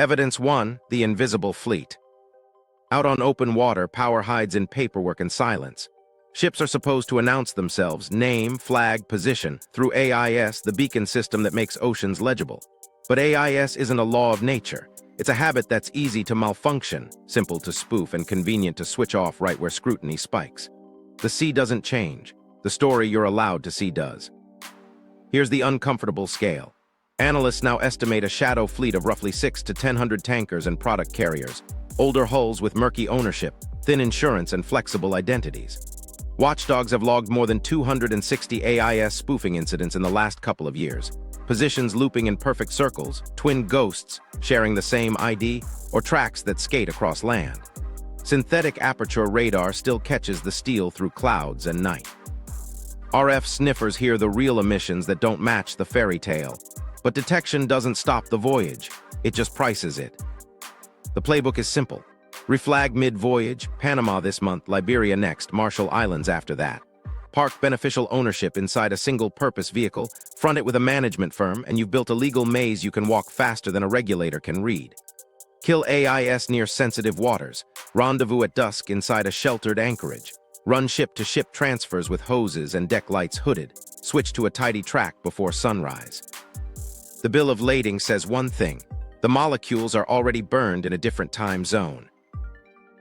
Evidence 1, the invisible fleet. Out on open water, power hides in paperwork and silence. Ships are supposed to announce themselves, name, flag, position, through AIS, the beacon system that makes oceans legible. But AIS isn't a law of nature. It's a habit that's easy to malfunction, simple to spoof, and convenient to switch off right where scrutiny spikes. The sea doesn't change. The story you're allowed to see does. Here's the uncomfortable scale. Analysts now estimate a shadow fleet of roughly 600 to 1,000 tankers and product carriers, older hulls with murky ownership, thin insurance, and flexible identities. Watchdogs have logged more than 260 AIS spoofing incidents in the last couple of years. Positions looping in perfect circles, twin ghosts sharing the same ID, or tracks that skate across land. Synthetic aperture radar still catches the steel through clouds and night. RF sniffers hear the real emissions that don't match the fairy tale. But detection doesn't stop the voyage, it just prices it. The playbook is simple. Reflag mid-voyage, Panama this month, Liberia next, Marshall Islands after that. Park beneficial ownership inside a single-purpose vehicle, front it with a management firm, and you've built a legal maze you can walk faster than a regulator can read. Kill AIS near sensitive waters. Rendezvous at dusk inside a sheltered anchorage. Run ship-to-ship transfers with hoses and deck lights hooded. Switch to a tidy track before sunrise. The bill of lading says one thing. The molecules are already burned in a different time zone.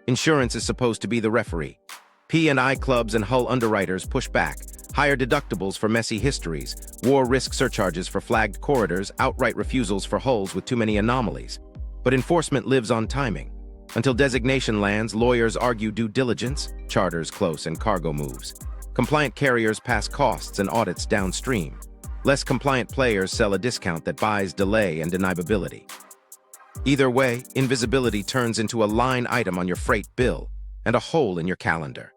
Insurance is supposed to be the referee. P&I clubs and hull underwriters push back. Higher deductibles for messy histories. War risk surcharges for flagged corridors. Outright refusals for hulls with too many anomalies. But enforcement lives on timing. Until designation lands, lawyers argue due diligence, charters close, and cargo moves. Compliant carriers pass costs and audits downstream. Less compliant players sell a discount that buys delay and deniability. Either way, invisibility turns into a line item on your freight bill and a hole in your calendar.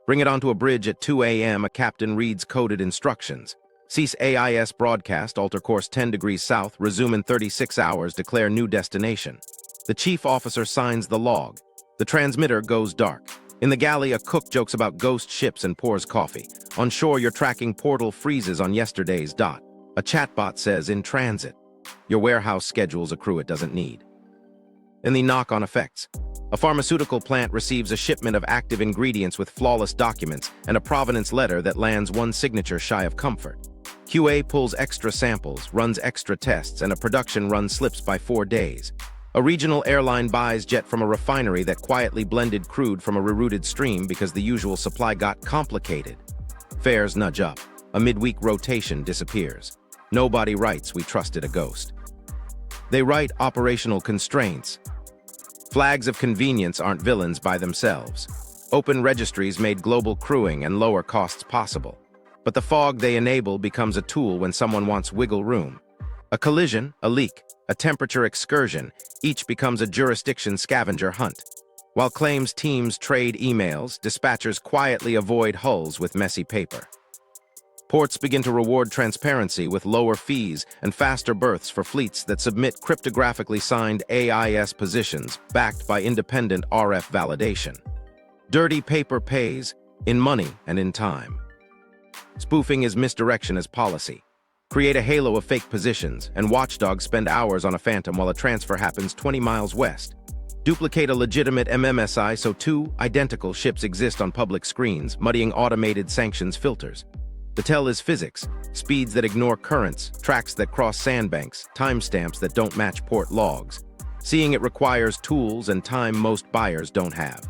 Bring it onto a bridge at 2 a.m., a captain reads coded instructions. Cease AIS broadcast, alter course 10 degrees south, resume in 36 hours, declare new destination. The chief officer signs the log. The transmitter goes dark. In the galley, a cook jokes about ghost ships and pours coffee. On shore, your tracking portal freezes on yesterday's dot. A chatbot says, in transit. Your warehouse schedules a crew it doesn't need. Then the knock-on effects. A pharmaceutical plant receives a shipment of active ingredients with flawless documents and a provenance letter that lands one signature shy of comfort. QA pulls extra samples, runs extra tests, and a production run slips by 4 days. A regional airline buys jet from a refinery that quietly blended crude from a rerouted stream because the usual supply got complicated. Fares nudge up. A midweek rotation disappears. Nobody writes, "We trusted a ghost." They write operational constraints. Flags of convenience aren't villains by themselves. Open registries made global crewing and lower costs possible. But the fog they enable becomes a tool when someone wants wiggle room. A collision, a leak, a temperature excursion, each becomes a jurisdiction scavenger hunt. While claims teams trade emails, dispatchers quietly avoid hulls with messy paper. Ports begin to reward transparency with lower fees and faster berths for fleets that submit cryptographically signed AIS positions backed by independent RF validation. Dirty paper pays, in money and in time. Spoofing is misdirection as policy. Create a halo of fake positions, and watchdogs spend hours on a phantom while a transfer happens 20 miles west. Duplicate a legitimate MMSI so two identical ships exist on public screens, muddying automated sanctions filters. The tell is physics, speeds that ignore currents, tracks that cross sandbanks, timestamps that don't match port logs. Seeing it requires tools and time most buyers don't have.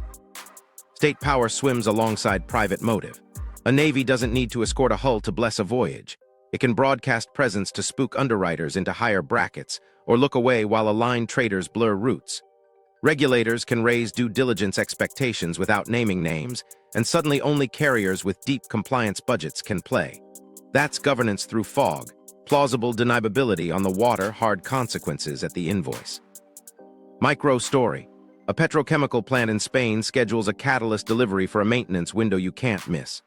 State power swims alongside private motive. A navy doesn't need to escort a hull to bless a voyage. It can broadcast presence to spook underwriters into higher brackets, or look away while aligned traders blur routes. Regulators can raise due diligence expectations without naming names, and suddenly only carriers with deep compliance budgets can play. That's governance through fog, plausible deniability on the water, hard consequences at the invoice. Micro story. A petrochemical plant in Spain schedules a catalyst delivery for a maintenance window you can't miss.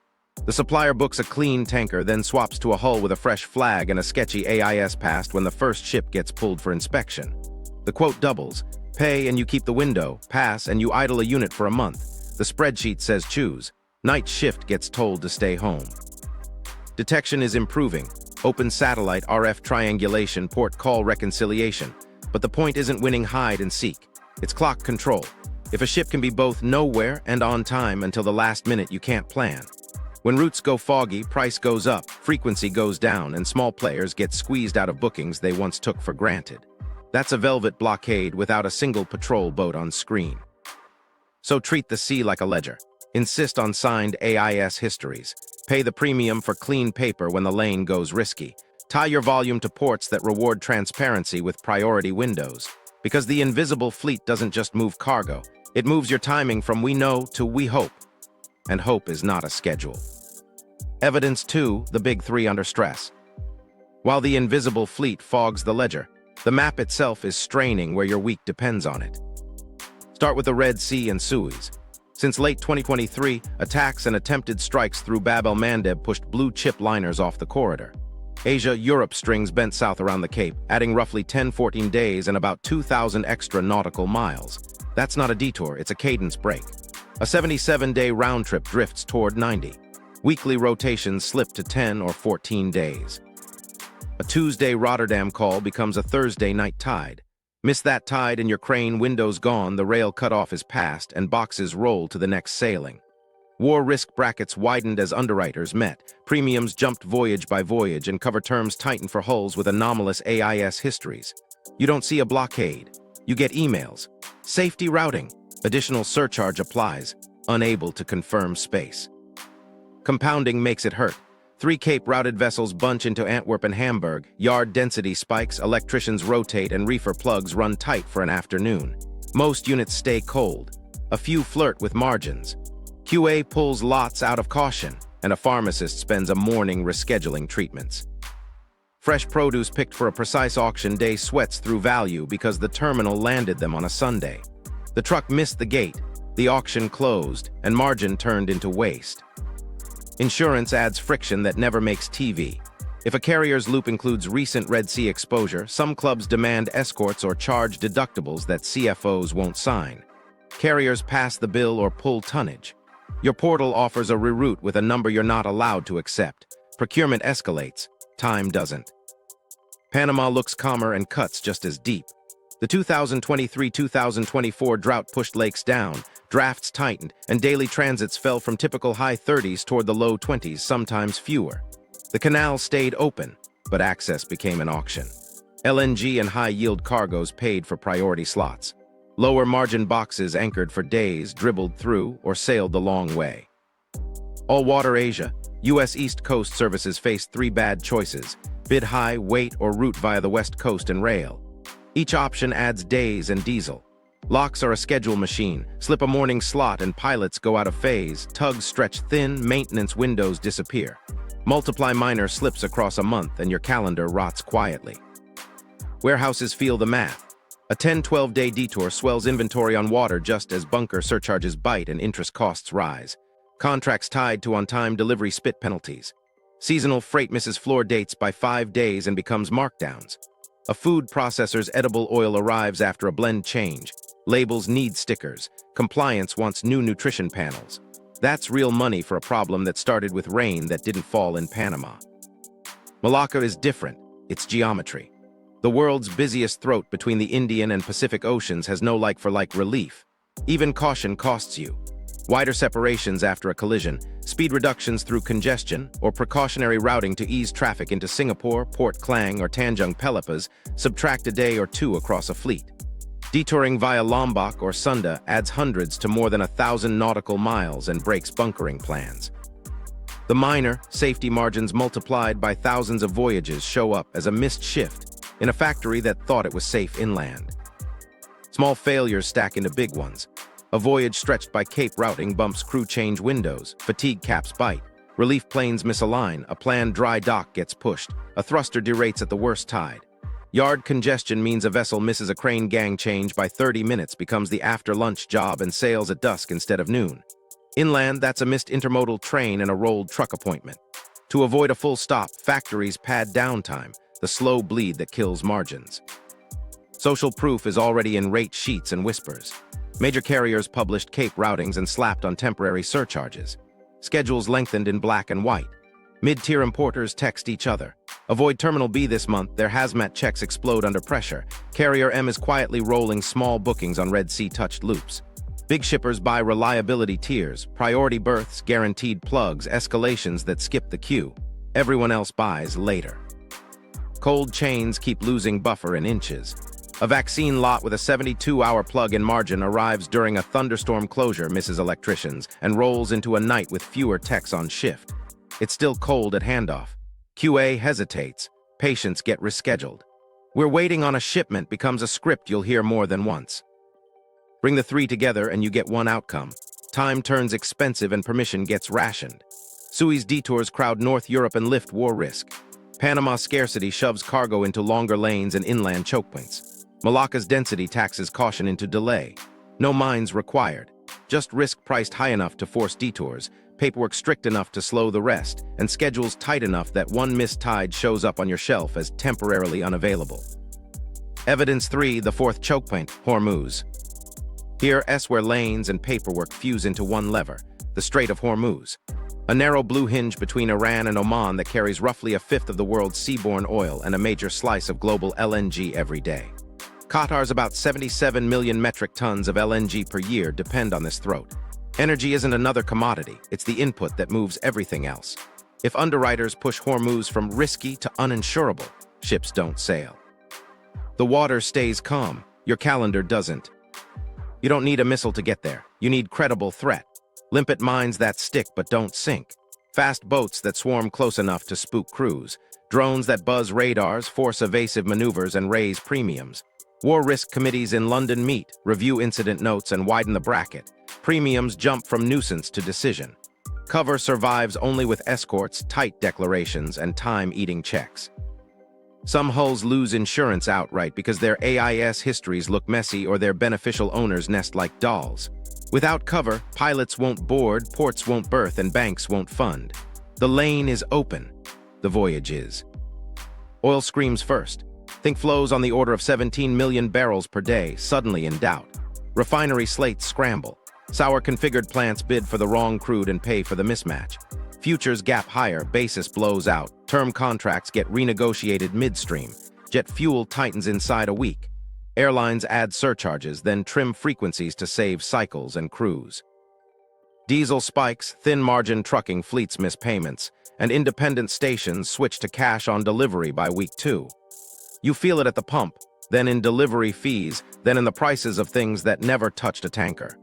The supplier books a clean tanker, then swaps to a hull with a fresh flag and a sketchy AIS passed when the first ship gets pulled for inspection. The quote doubles. Pay and you keep the window, pass and you idle a unit for a month. The spreadsheet says choose. Night shift gets told to stay home. Detection is improving. Open satellite RF triangulation, port call reconciliation. But the point isn't winning hide and seek. It's clock control. If a ship can be both nowhere and on time until the last minute, you can't plan. When routes go foggy, price goes up, frequency goes down, and small players get squeezed out of bookings they once took for granted. That's a velvet blockade without a single patrol boat on screen. So treat the sea like a ledger. Insist on signed AIS histories. Pay the premium for clean paper when the lane goes risky. Tie your volume to ports that reward transparency with priority windows. Because the invisible fleet doesn't just move cargo, it moves your timing from we know to we hope. And hope is not a schedule. Evidence 2, the big three under stress. While the invisible fleet fogs the ledger, the map itself is straining where your week depends on it. Start with the Red Sea and Suez. Since late 2023, attacks and attempted strikes through Bab el-Mandeb pushed blue-chip liners off the corridor. Asia-Europe strings bent south around the Cape, adding roughly 10-14 days and about 2,000 extra nautical miles. That's not a detour, it's a cadence break. A 77-day round trip drifts toward 90. Weekly rotations slip to 10 or 14 days. A Tuesday Rotterdam call becomes a Thursday night tide. Miss that tide and your crane window's gone, the rail cutoff is past, and boxes roll to the next sailing. War risk brackets widened as underwriters met. Premiums jumped voyage by voyage, and cover terms tightened for hulls with anomalous AIS histories. You don't see a blockade. You get emails. Safety routing. Additional surcharge applies. Unable to confirm space. Compounding makes it hurt. 3 Cape-routed vessels bunch into Antwerp and Hamburg, yard density spikes, electricians rotate, and reefer plugs run tight for an afternoon. Most units stay cold. A few flirt with margins. QA pulls lots out of caution, and a pharmacist spends a morning rescheduling treatments. Fresh produce picked for a precise auction day sweats through value because the terminal landed them on a Sunday. The truck missed the gate, the auction closed, and margin turned into waste. Insurance adds friction that never makes TV. If a carrier's loop includes recent Red Sea exposure, some clubs demand escorts or charge deductibles that CFOs won't sign. Carriers pass the bill or pull tonnage. Your portal offers a reroute with a number you're not allowed to accept. Procurement escalates, time doesn't. Panama looks calmer and cuts just as deep. The 2023-2024 drought pushed lakes down, drafts tightened, and daily transits fell from typical high 30s toward the low 20s, sometimes fewer. The canal stayed open, but access became an auction. LNG and high-yield cargoes paid for priority slots. Lower margin boxes anchored for days dribbled through or sailed the long way. All-water Asia, U.S. East Coast services faced 3 bad choices: bid high, wait, or route via the West Coast and rail. Each option adds days and diesel. Locks are a schedule machine. Slip a morning slot and pilots go out of phase. Tugs stretch thin, maintenance windows disappear. Multiply minor slips across a month and your calendar rots quietly. Warehouses feel the math. A 10-12-day detour swells inventory on water just as bunker surcharges bite and interest costs rise. Contracts tied to on-time delivery spit penalties. Seasonal freight misses floor dates by 5 days and becomes markdowns. A food processor's edible oil arrives after a blend change. Labels need stickers. Compliance wants new nutrition panels. That's real money for a problem that started with rain that didn't fall in Panama. Malacca is different. It's geometry. The world's busiest throat between the Indian and Pacific Oceans has no like-for-like relief. Even caution costs you. Wider separations after a collision, speed reductions through congestion, or precautionary routing to ease traffic into Singapore, Port Klang, or Tanjung Pelepas subtract a day or 2 across a fleet. Detouring via Lombok or Sunda adds hundreds to more than 1,000 nautical miles and breaks bunkering plans. The minor, safety margins multiplied by thousands of voyages show up as a missed shift in a factory that thought it was safe inland. Small failures stack into big ones. A voyage stretched by Cape routing bumps crew change windows, fatigue caps bite, relief planes misalign, a planned dry dock gets pushed, a thruster derates at the worst tide. Yard congestion means a vessel misses a crane gang change by 30 minutes, becomes the after-lunch job, and sails at dusk instead of noon. Inland, that's a missed intermodal train and a rolled truck appointment. To avoid a full stop, factories pad downtime, the slow bleed that kills margins. Social proof is already in rate sheets and whispers. Major carriers published Cape routings and slapped on temporary surcharges. Schedules lengthened in black and white. Mid-tier importers text each other. Avoid Terminal B this month, their hazmat checks explode under pressure. Carrier M is quietly rolling small bookings on Red Sea-touched loops. Big shippers buy reliability tiers, priority berths, guaranteed plugs, escalations that skip the queue. Everyone else buys later. Cold chains keep losing buffer in inches. A vaccine lot with a 72-hour plug-in margin arrives during a thunderstorm closure, misses electricians, and rolls into a night with fewer techs on shift. It's still cold at handoff. QA hesitates. Patients get rescheduled. We're waiting on a shipment becomes a script you'll hear more than once. Bring the three together and you get one outcome. Time turns expensive and permission gets rationed. Suez detours crowd North Europe and lift war risk. Panama scarcity shoves cargo into longer lanes and inland chokepoints. Malacca's density taxes caution into delay. No mines required. Just risk priced high enough to force detours, paperwork strict enough to slow the rest, and schedules tight enough that one missed tide shows up on your shelf as temporarily unavailable. Evidence 3, the fourth chokepoint, Hormuz. Here, where lanes and paperwork fuse into one lever, the Strait of Hormuz. A narrow blue hinge between Iran and Oman that carries roughly a fifth of the world's seaborne oil and a major slice of global LNG every day. Qatar's about 77 million metric tons of LNG per year depend on this throat. Energy isn't another commodity, it's the input that moves everything else. If underwriters push Hormuz from risky to uninsurable, ships don't sail. The water stays calm, your calendar doesn't. You don't need a missile to get there, you need credible threat. Limpet mines that stick but don't sink. Fast boats that swarm close enough to spook crews. Drones that buzz radars, force evasive maneuvers, and raise premiums. War risk committees in London meet, review incident notes, and widen the bracket. Premiums jump from nuisance to decision. Cover survives only with escorts, tight declarations, and time-eating checks. Some hulls lose insurance outright because their AIS histories look messy or their beneficial owners nest like dolls. Without cover, pilots won't board, ports won't berth, and banks won't fund. The lane is open. The voyage is. Oil screams first. Think flows on the order of 17 million barrels per day, suddenly in doubt. Refinery slates scramble. Sour configured plants bid for the wrong crude and pay for the mismatch. Futures gap higher, basis blows out. Term contracts get renegotiated midstream. Jet fuel tightens inside a week. Airlines add surcharges, then trim frequencies to save cycles and crews. Diesel spikes, thin margin trucking fleets miss payments, and independent stations switch to cash on delivery by week 2. You feel it at the pump, then in delivery fees, then in the prices of things that never touched a tanker.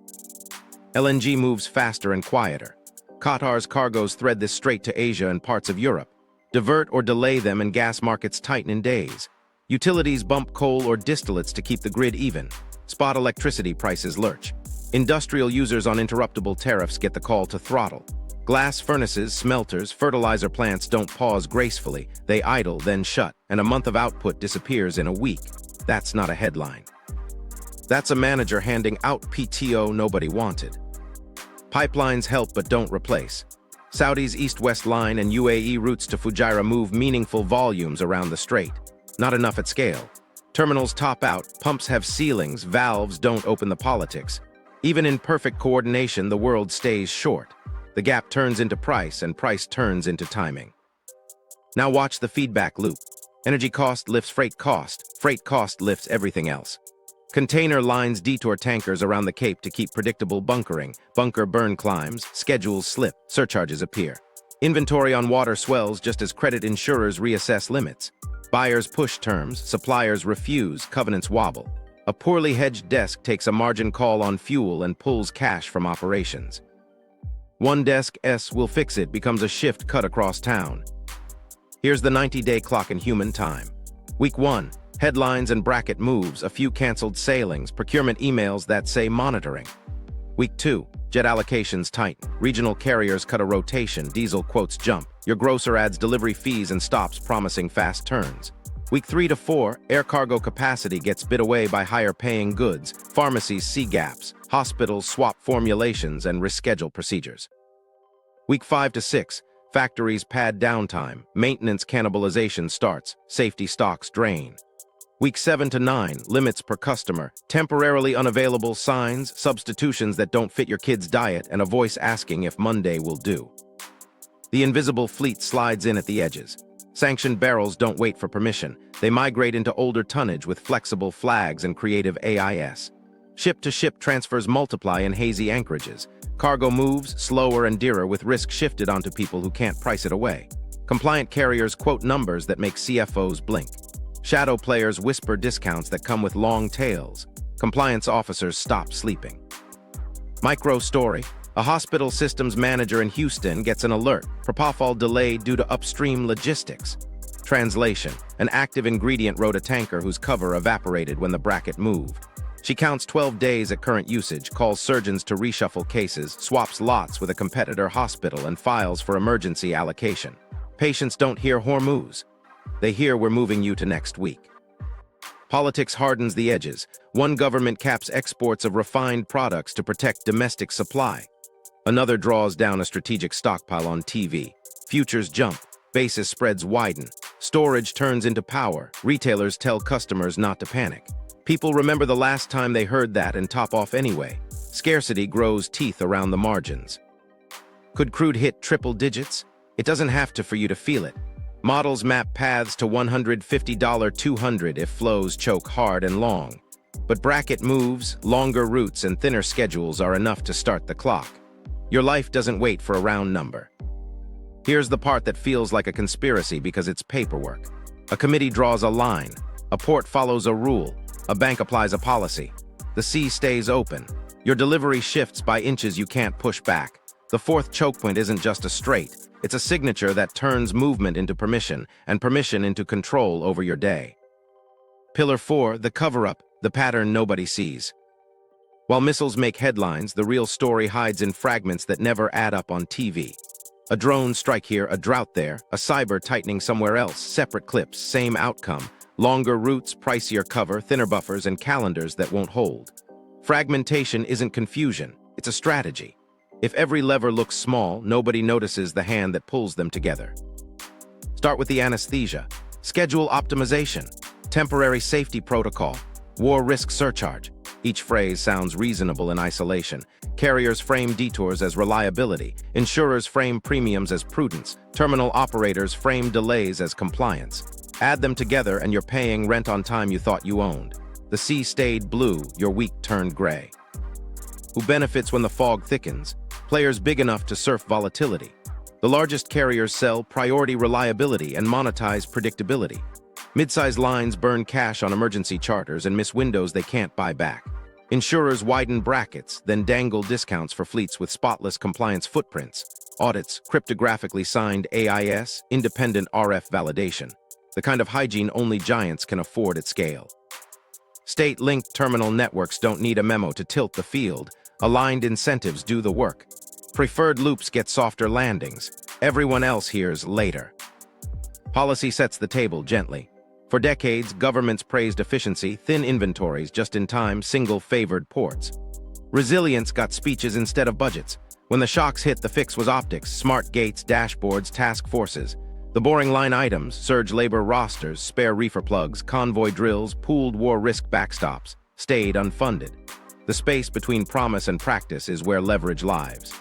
LNG moves faster and quieter. Qatar's cargoes thread this strait to Asia and parts of Europe. Divert or delay them and gas markets tighten in days. Utilities bump coal or distillates to keep the grid even. Spot electricity prices lurch. Industrial users on interruptible tariffs get the call to throttle. Glass furnaces, smelters, fertilizer plants don't pause gracefully. They idle, then shut, and a month of output disappears in a week. That's not a headline. That's a manager handing out PTO nobody wanted. Pipelines help but don't replace. Saudi's east-west line and UAE routes to Fujairah move meaningful volumes around the strait. Not enough at scale. Terminals top out, pumps have ceilings, valves don't open the politics. Even in perfect coordination, the world stays short. The gap turns into price, and price turns into timing. Now watch the feedback loop. Energy cost lifts freight cost lifts everything else. Container lines detour tankers around the Cape to keep predictable bunkering. Bunker burn climbs, schedules slip, surcharges appear. Inventory on water swells just as credit insurers reassess limits. Buyers push terms, suppliers refuse, covenants wobble. A poorly hedged desk takes a margin call on fuel and pulls cash from operations. One desk will fix it becomes a shift cut across town. Here's the 90-day clock in human time. Week 1, headlines and bracket moves, a few canceled sailings, procurement emails that say monitoring. Week 2, jet allocations tighten, regional carriers cut a rotation, diesel quotes jump, your grocer adds delivery fees and stops promising fast turns. Week 3 to 4, air cargo capacity gets bid away by higher-paying goods, pharmacies see gaps, hospitals swap formulations and reschedule procedures. Week 5 to 6, factories pad downtime, maintenance cannibalization starts, safety stocks drain. Week 7 to 9, limits per customer, temporarily unavailable signs, substitutions that don't fit your kid's diet, and a voice asking if Monday will do. The invisible fleet slides in at the edges. Sanctioned barrels don't wait for permission. They migrate into older tonnage with flexible flags and creative AIS. Ship-to-ship transfers multiply in hazy anchorages. Cargo moves slower and dearer with risk shifted onto people who can't price it away. Compliant carriers quote numbers that make CFOs blink. Shadow players whisper discounts that come with long tails. Compliance officers stop sleeping. Micro story. A hospital systems manager in Houston gets an alert. Propofol delayed due to upstream logistics. Translation. An active ingredient rode a tanker whose cover evaporated when the bracket moved. She counts 12 days at current usage, calls surgeons to reshuffle cases, swaps lots with a competitor hospital, and files for emergency allocation. Patients don't hear Hormuz. They hear we're moving you to next week. Politics hardens the edges. One government caps exports of refined products to protect domestic supply. Another draws down a strategic stockpile on TV. Futures jump. Basis spreads widen. Storage turns into power. Retailers tell customers not to panic. People remember the last time they heard that and top off anyway. Scarcity grows teeth around the margins. Could crude hit triple digits? It doesn't have to for you to feel it. Models map paths to $150 $200 if flows choke hard and long. But bracket moves, longer routes, and thinner schedules are enough to start the clock. Your life doesn't wait for a round number. Here's the part that feels like a conspiracy because it's paperwork. A committee draws a line. A port follows a rule. A bank applies a policy. The sea stays open. Your delivery shifts by inches you can't push back. The fourth choke point isn't just a straight. It's a signature that turns movement into permission, and permission into control over your day. Pillar 4, the cover-up, the pattern nobody sees. While missiles make headlines, the real story hides in fragments that never add up on TV. A drone strike here, a drought there, a cyber tightening somewhere else, separate clips, same outcome. Longer routes, pricier cover, thinner buffers, and calendars that won't hold. Fragmentation isn't confusion, it's a strategy. If every lever looks small, nobody notices the hand that pulls them together. Start with the anesthesia. Schedule optimization. Temporary safety protocol. War risk surcharge. Each phrase sounds reasonable in isolation. Carriers frame detours as reliability. Insurers frame premiums as prudence. Terminal operators frame delays as compliance. Add them together and you're paying rent on time you thought you owned. The sea stayed blue, your week turned gray. Who benefits when the fog thickens? Players big enough to surf volatility. The largest carriers sell priority reliability and monetize predictability. Mid-sized lines burn cash on emergency charters and miss windows they can't buy back. Insurers widen brackets, then dangle discounts for fleets with spotless compliance footprints. Audits, cryptographically signed AIS, independent RF validation. The kind of hygiene only giants can afford at scale. State-linked terminal networks don't need a memo to tilt the field. Aligned incentives do the work. Preferred loops get softer landings. Everyone else hears later. Policy sets the table gently. For decades, governments praised efficiency, thin inventories, just-in-time, single-favored ports. Resilience got speeches instead of budgets. When the shocks hit, the fix was optics, smart gates, dashboards, task forces. The boring line items, surge labor rosters, spare reefer plugs, convoy drills, pooled war risk backstops, stayed unfunded. The space between promise and practice is where leverage lives.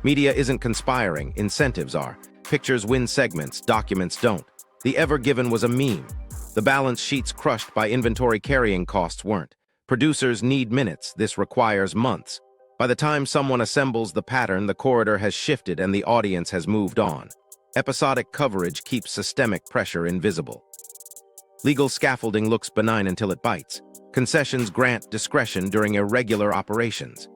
Media isn't conspiring, incentives are. Pictures win segments, documents don't. The Ever Given was a meme. The balance sheets crushed by inventory carrying costs weren't. Producers need minutes, this requires months. By the time someone assembles the pattern, the corridor has shifted and the audience has moved on. Episodic coverage keeps systemic pressure invisible. Legal scaffolding looks benign until it bites. Concessions grant discretion during irregular operations.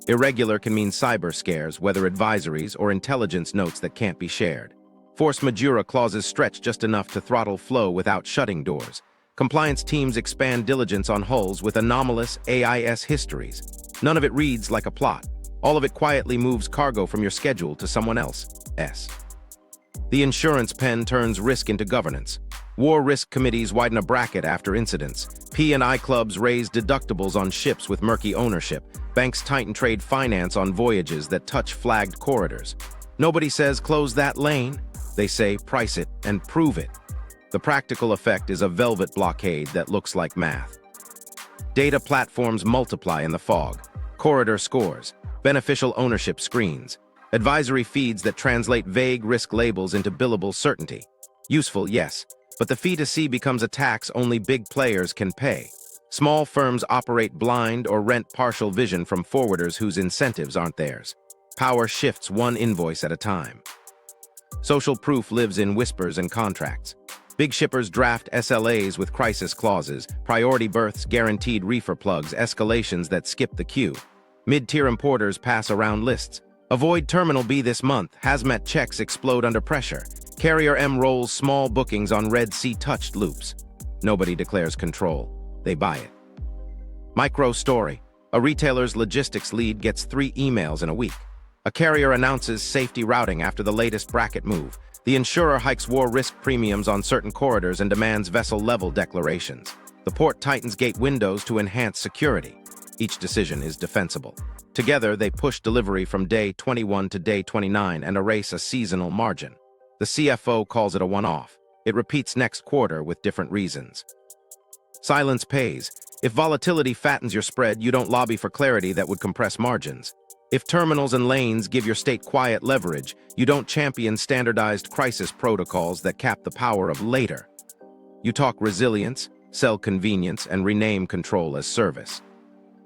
Irregular can mean cyber scares, weather advisories, or intelligence notes that can't be shared. Force majeure clauses stretch just enough to throttle flow without shutting doors. Compliance teams expand diligence on hulls with anomalous AIS histories. None of it reads like a plot. All of it quietly moves cargo from your schedule to someone else's. The insurance pen turns risk into governance. War risk committees widen a bracket after incidents. P&I clubs raise deductibles on ships with murky ownership. Banks tighten trade finance on voyages that touch flagged corridors. Nobody says close that lane. They say price it and prove it. The practical effect is a velvet blockade that looks like math. Data platforms multiply in the fog. Corridor scores. Beneficial ownership screens. Advisory feeds that translate vague risk labels into billable certainty. Useful, yes, but the fee to see becomes a tax only big players can pay. Small firms operate blind or rent partial vision from forwarders whose incentives aren't theirs. Power shifts one invoice at a time. Social proof lives in whispers and contracts. Big shippers draft SLAs with crisis clauses, priority berths, guaranteed reefer plugs, escalations that skip the queue. Mid-tier importers pass around lists. Avoid Terminal B this month. Hazmat checks explode under pressure. Carrier M rolls small bookings on Red Sea touched loops. Nobody declares control. They buy it. Micro story. A retailer's logistics lead gets 3 emails in a week. A carrier announces safety routing after the latest bracket move. The insurer hikes war risk premiums on certain corridors and demands vessel-level declarations. The port tightens gate windows to enhance security. Each decision is defensible. Together, they push delivery from day 21 to day 29 and erase a seasonal margin. The CFO calls it a one-off. It repeats next quarter with different reasons. Silence pays. If volatility fattens your spread, you don't lobby for clarity that would compress margins. If terminals and lanes give your state quiet leverage, you don't champion standardized crisis protocols that cap the power of later. You talk resilience, sell convenience, and rename control as service.